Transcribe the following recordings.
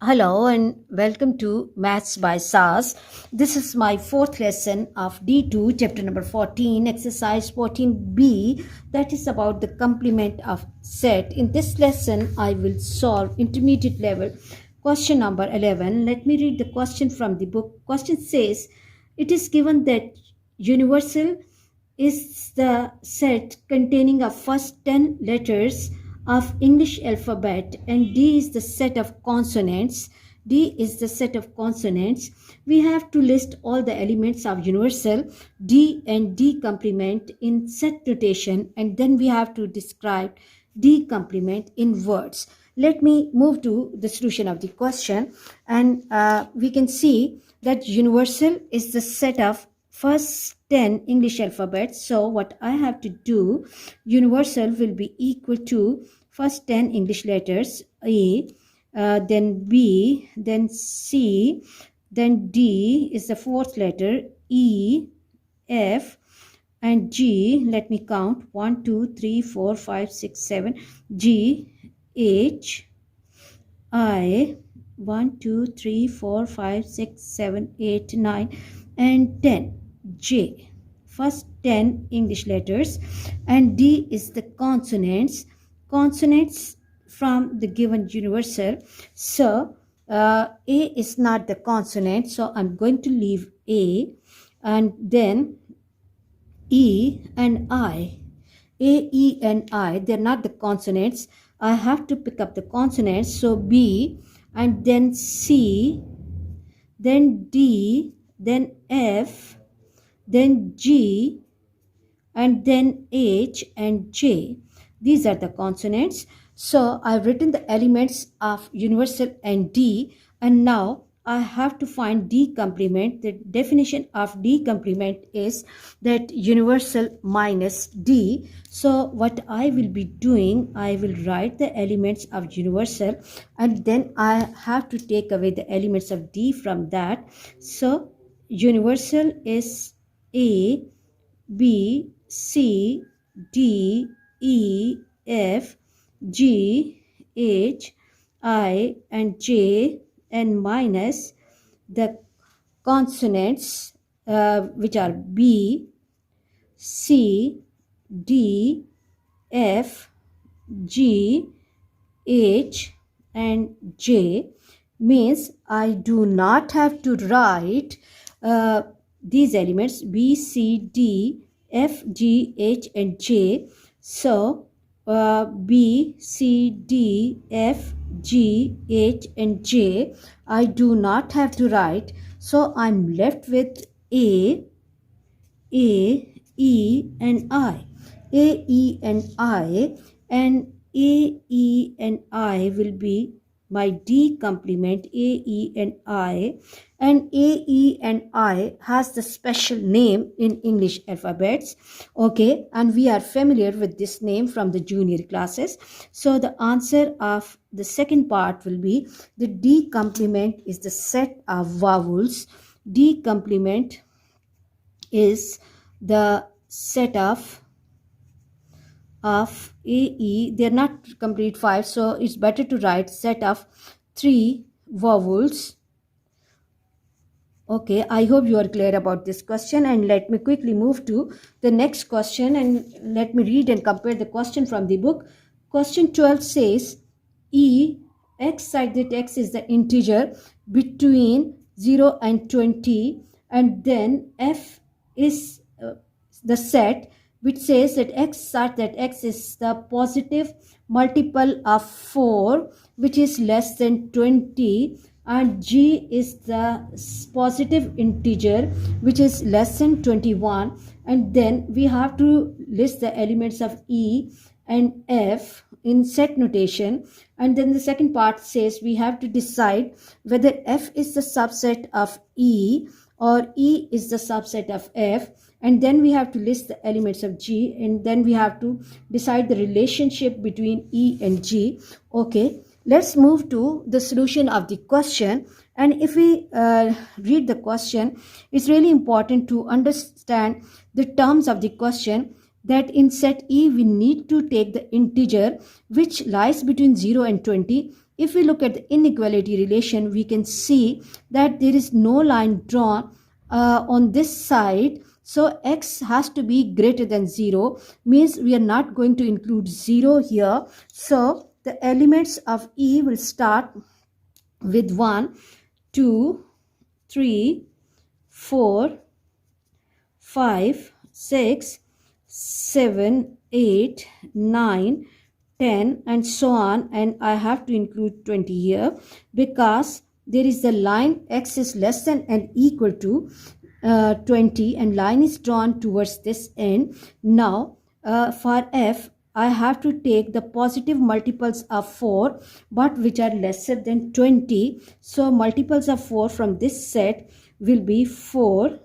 Hello and welcome to Maths by SAS. This is my fourth lesson of D2, chapter number 14, exercise 14B, that is about the complement of set. In this lesson, I will solve intermediate level question number 11. Let me read the question from the book. Question says, it is given that universal is the set containing the first 10 letters of English alphabet and D is the set of consonants. D is the set of consonants. We have to list all the elements of universal D and D complement in set notation, and then we have to describe D complement in words. Let me move to the solution of the question, and we can see that universal is the set of first 10 English alphabets. So what I have to do, universal will be equal to first 10 English letters, A, then B, then C, then D is the fourth letter, E, F, and G. Let me count: 1, 2, 3, 4, 5, 6, 7. G, H, I, 1, 2, 3, 4, 5, 6, 7, 8, 9, and 10. J, first 10 English letters, and D is the consonants from the given universal. So A is not the consonant, so I'm going to leave A, and then E and I. A, E, and I, they're not the consonants. I have to pick up the consonants. So B, and then C, then D, then F, then G, and then H and J. These are the consonants. So I've written the elements of universal and D, and now I have to find D complement. The definition of D complement is that universal minus D. So what I will be doing, I will write the elements of universal, and then I have to take away the elements of D from that. So universal is A, B, C, D, E, F, G, H, I, and J, and minus the consonants, which are B, C, D, F, G, H, and J. Means I do not have to write these elements B, C, D, F, G, H, and J. So B, C, D, F, G, H, and J, I do not have to write. So I'm left with A, E, and I. A, E, and I, and A, E, and I will be my D complement, A, E, and I. And A, E, and I has the special name in English alphabets. Okay, and we are familiar with this name from the junior classes. So the answer of the second part will be the D complement is the set of vowels. D complement is the set of AE. They're not complete 5, so it's better to write set of 3 vowels. Okay, I hope you are clear about this question, and let me quickly move to the next question, and let me read and compare the question from the book. Question 12 says x such that x is the integer between 0 and 20, and then F is the set which says that x such that x is the positive multiple of 4 which is less than 20, and G is the positive integer which is less than 21, and then we have to list the elements of E and F in set notation. And then the second part says we have to decide whether F is the subset of E or E is the subset of F, and then we have to list the elements of G, and then we have to decide the relationship between E and G. Okay, let's move to the solution of the question. And if we read the question, it's really important to understand the terms of the question. that in set E we need to take the integer which lies between 0 and 20. If we look at the inequality relation, we can see that there is no line drawn on this side. So x has to be greater than 0, means we are not going to include 0 here. So the elements of E will start with 1, 2, 3, 4, 5, 6, 7, 8, 9, 10 and so on, and I have to include 20 here because there is the line x is less than and equal to 20 and line is drawn towards this end. Now for f I have to take the positive multiples of 4 but which are lesser than 20. So multiples of 4 from this set will be 4,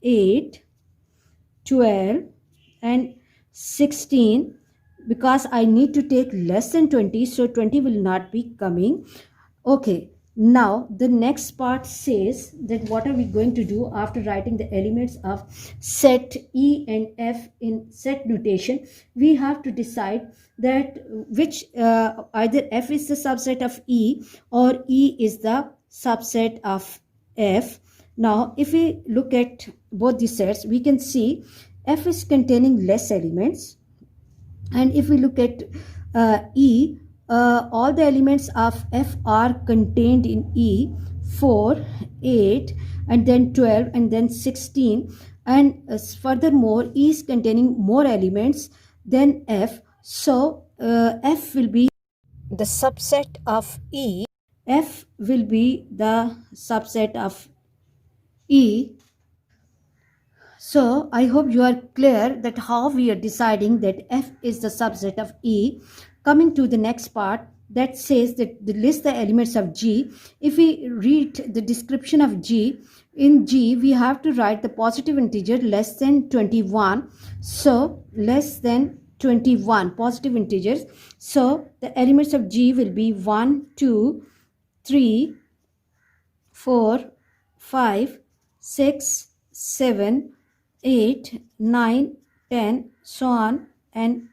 8, 12 and 16. Because I need to take less than 20, so 20 will not be coming. Okay, now the next part says that what are we going to do after writing the elements of set E and F in set notation. We have to decide that which either F is the subset of E or E is the subset of F. Now if we look at both the sets, we can see F is containing less elements, and if we look at E, all the elements of F are contained in E, 4, 8 and then 12 and then 16, and furthermore E is containing more elements than F. So F will be the subset of E. F will be the subset of E. So I hope you are clear that how we are deciding that F is the subset of E. Coming to the next part that says that list the elements of G. If we read the description of G, in G we have to write the positive integer less than 21. So less than 21 positive integers. So the elements of G will be 1, 2, 3, 4, 5, 6, 7, 8, 9, 10, so on and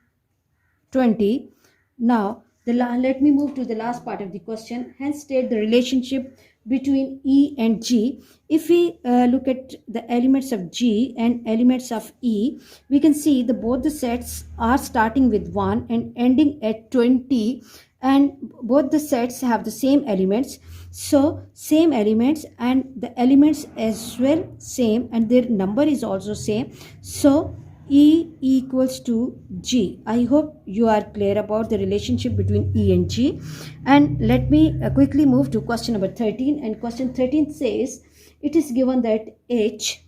20. Now let me move to the last part of the question. Hence state the relationship between E and G. If we look at the elements of G and elements of E, we can see that both the sets are starting with 1 and ending at 20, and both the sets have the same elements. So same elements and the elements as well same, and their number is also same. So E equals to G. I hope you are clear about the relationship between E and G. And let me quickly move to question number 13. And question 13 says, it is given that H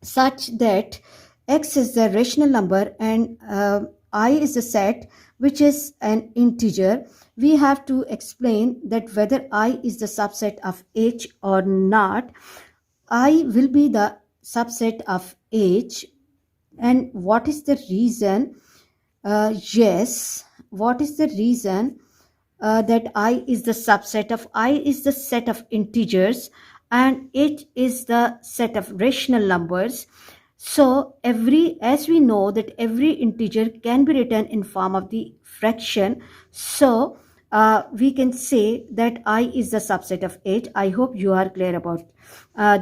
such that X is the rational number and I is a set which is an integer. We have to explain that whether I is the subset of H or not. I will be the subset of H. And what is the reason? Yes, what is the reason that I is the subset of I is the set of integers and H is the set of rational numbers. So as we know that every integer can be written in form of the fraction, so we can say that I is the subset of H. I hope you are clear about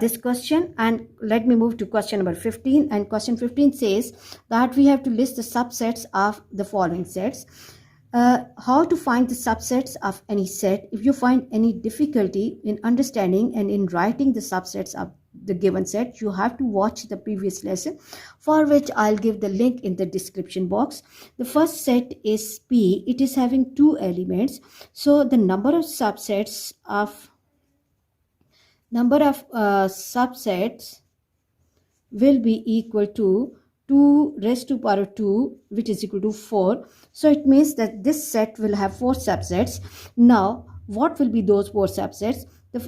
this question. And let me move to question number 15. And question 15 says that we have to list the subsets of the following sets. How to find the subsets of any set. If you find any difficulty in understanding and in writing the subsets of the given set, you have to watch the previous lesson, for which I'll give the link in the description box. The first set is P. It is having 2 elements. So the number of subsets will be equal to 2 raised to power 2, which is equal to 4. So it means that this set will have 4 subsets. Now what will be those 4 subsets? The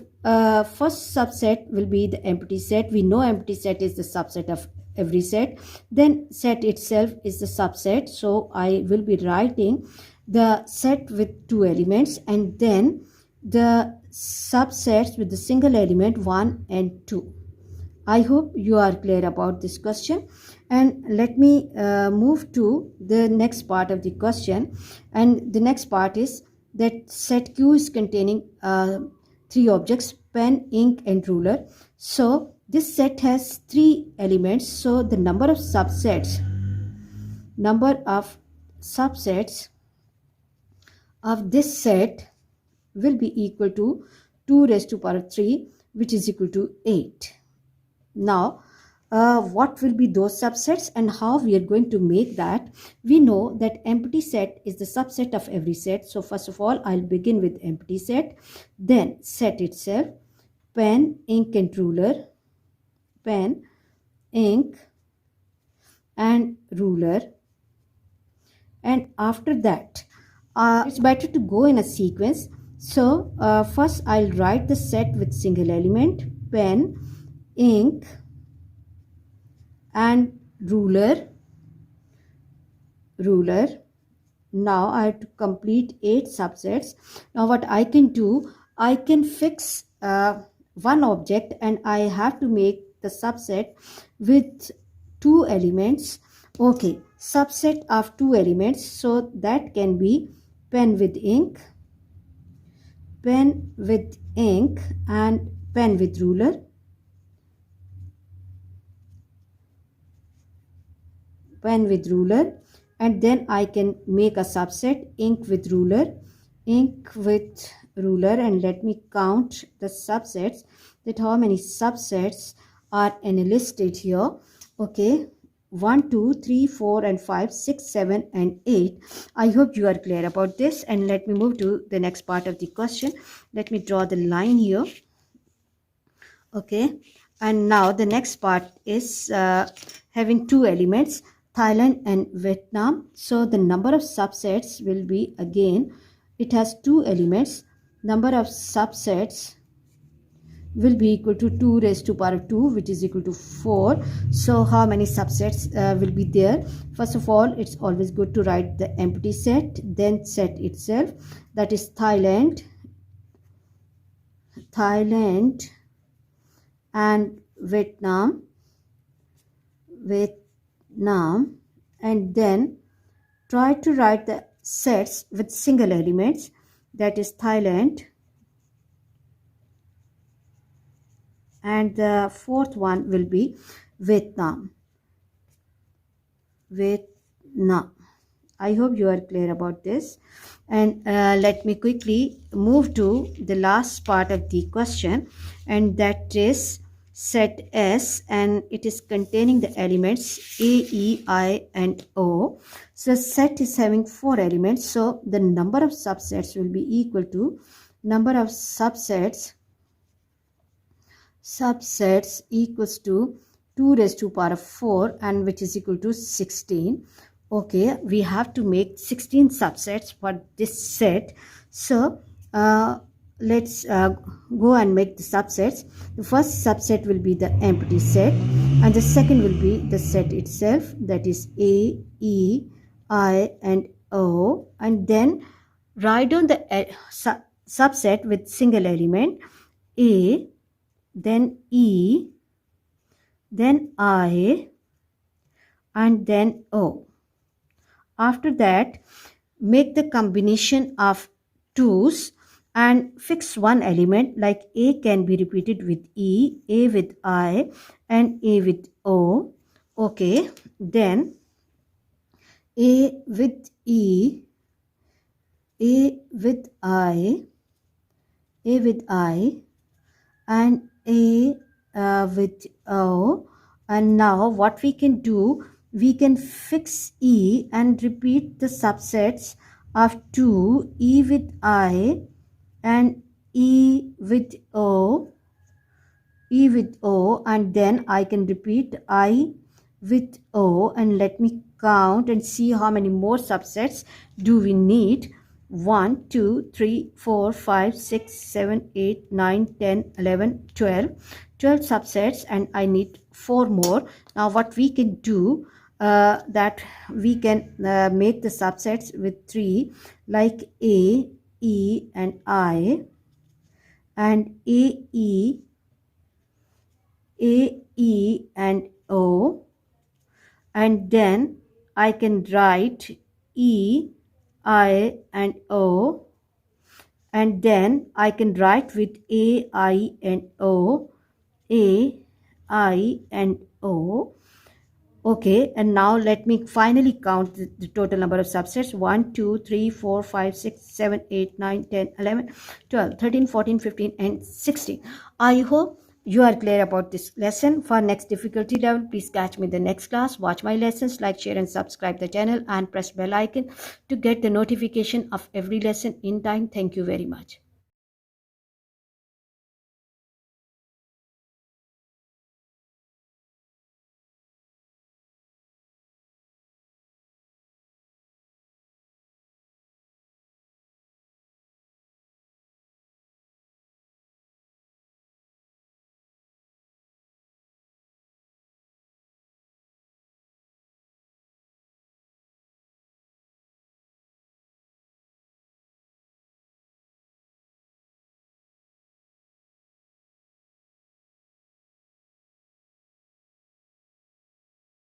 first subset will be the empty set. We know empty set is the subset of every set. Then set itself is the subset. So I will be writing the set with 2 elements and then the subsets with the single element 1 and 2. I hope you are clear about this question. And let me move to the next part of the question. And the next part is that set Q is containing three objects: pen, ink, and ruler. So this set has three elements. So the number of subsets of this set will be equal to 2 raised to power 3, which is equal to 8. Now, what will be those subsets and how we are going to make that? We know that empty set is the subset of every set. So first of all, I'll begin with empty set. Then set itself, pen, ink, and ruler, pen, ink, and ruler. And after that, it's better to go in a sequence. So first I'll write the set with single element, pen, ink, and ruler. Now I have to complete 8 subsets. Now what I can do, I can fix one object, and I have to make the subset with 2 elements. Okay, subset of 2 elements, so that can be pen with ink, and pen with ruler, and then I can make a subset ink with ruler, and let me count the subsets, that how many subsets are enlisted here. Okay, 1, 2, 3, 4, and 5, 6, 7, and 8. I hope you are clear about this. And let me move to the next part of the question. Let me draw the line here. Okay, and now the next part is having 2 elements, Thailand and Vietnam. So the number of subsets will be, again, it has 2 elements. Number of subsets will be equal to 2 raised to power 2, which is equal to 4. So how many subsets will be there? First of all, it's always good to write the empty set, then set itself, that is Thailand and Vietnam, and then try to write the sets with single elements, that is Thailand, and the fourth one will be Vietnam. I hope you are clear about this. And let me quickly move to the last part of the question, and that is set S, and it is containing the elements A, E, I, and O. So set is having 4 elements, so the number of subsets will be equal to number of subsets equals to 2 raised to power 4, and which is equal to 16. Okay, we have to make 16 subsets for this set. So let's go and make the subsets. The first subset will be the empty set, and the second will be the set itself, that is A, E, I, and O. And then write down the subset with single element, A, then E, then I, and then O. After that, make the combination of 2's and fix one element, like A can be repeated with E, A with I, and A with O. Okay, then A with E, A with I, and A with O. And now what we can do, we can fix E and repeat the subsets of 2, E with I and E with O, and then I can repeat I with O, and let me count and see how many more subsets do we need. 1, 2, 3, 4, 5, 6, 7, 8, 9, 10, 11, 12 subsets, and I need 4 more. Now what we can do, that we can make the subsets with 3, like A, E, and I, and A, E, and O, and then I can write E, I and O, and then I can write with A, I and O, A, I and O. Okay, and now let me finally count the total number of subsets. 1, 2, 3, 4, 5, 6, 7, 8, 9, 10, 11, 12, 13, 14, 15, and 16. I hope you are clear about this lesson. For next difficulty level, please catch me in the next class. Watch my lessons, like, share, and subscribe the channel, and press bell icon to get the notification of every lesson in time. Thank you very much.